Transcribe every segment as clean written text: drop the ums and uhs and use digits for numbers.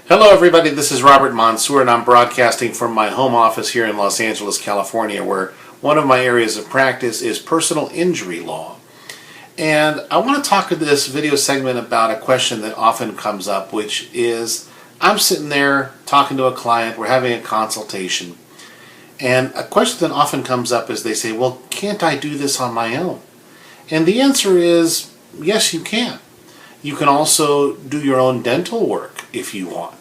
Hello everybody, this is Robert Mansour and I'm broadcasting from my home office here in Los Angeles, California, where one of my areas of practice is personal injury law. And I want to talk in this video segment about a question that often comes up, which is I'm sitting there talking to a client, we're having a consultation, and a question that often comes up is they say, well, can't I do this on my own? And the answer is, yes, you can. You can also do your own dental work if you want.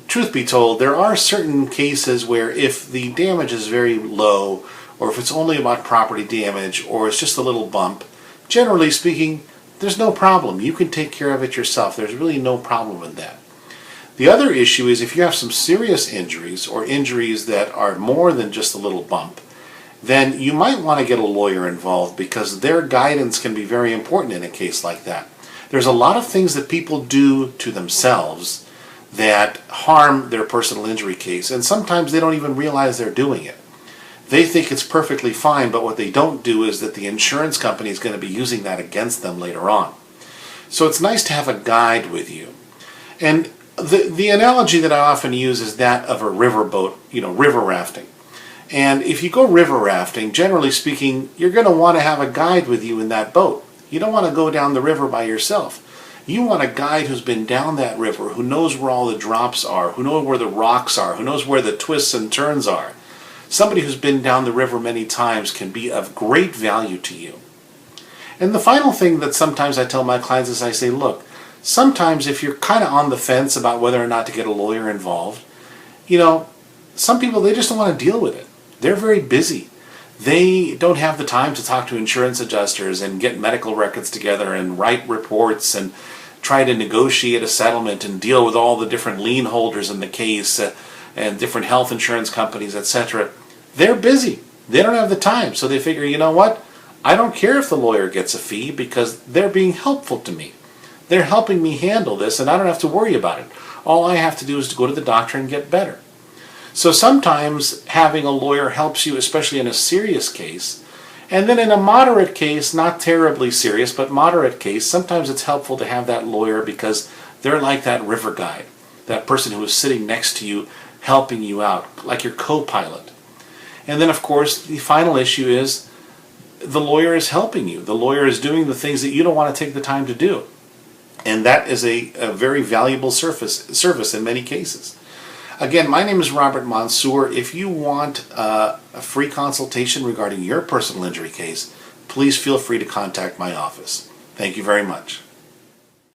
Truth be told, there are certain cases where if the damage is very low, or if it's only about property damage, or it's just a little bump, generally speaking, there's no problem. You can take care of it yourself. There's really no problem in that. The other issue is if you have some serious injuries, or injuries that are more than just a little bump, then you might want to get a lawyer involved because their guidance can be very important in a case like that. There's a lot of things that people do to themselves that harm their personal injury case, and sometimes they don't even realize they're doing it. They think it's perfectly fine, but what they don't do is that the insurance company is going to be using that against them later on. So it's nice to have a guide with you. And the analogy that I often use is that of a riverboat, river rafting. And if you go river rafting, generally speaking, you're going to want to have a guide with you in that boat. You don't want to go down the river by yourself. You want a guide who's been down that river, who knows where all the drops are, who knows where the rocks are, who knows where the twists and turns are. Somebody who's been down the river many times can be of great value to you. And the final thing that sometimes I tell my clients is I say, look, sometimes if you're kind of on the fence about whether or not to get a lawyer involved, some people, they just don't want to deal with it. They're very busy. They don't have the time to talk to insurance adjusters and get medical records together and write reports and try to negotiate a settlement and deal with all the different lien holders in the case and different health insurance companies, etc. They're busy. They don't have the time. So they figure, you know what? I don't care if the lawyer gets a fee because they're being helpful to me. They're helping me handle this and I don't have to worry about it. All I have to do is to go to the doctor and get better. So sometimes having a lawyer helps you, especially in a serious case. And then in a moderate case, not terribly serious, but moderate case, sometimes it's helpful to have that lawyer because they're like that river guide, that person who is sitting next to you, helping you out, like your co-pilot. And then, of course, the final issue is the lawyer is helping you. The lawyer is doing the things that you don't want to take the time to do. And that is a very valuable service in many cases. Again, my name is Robert Mansour. If you want a free consultation regarding your personal injury case, please feel free to contact my office. Thank you very much.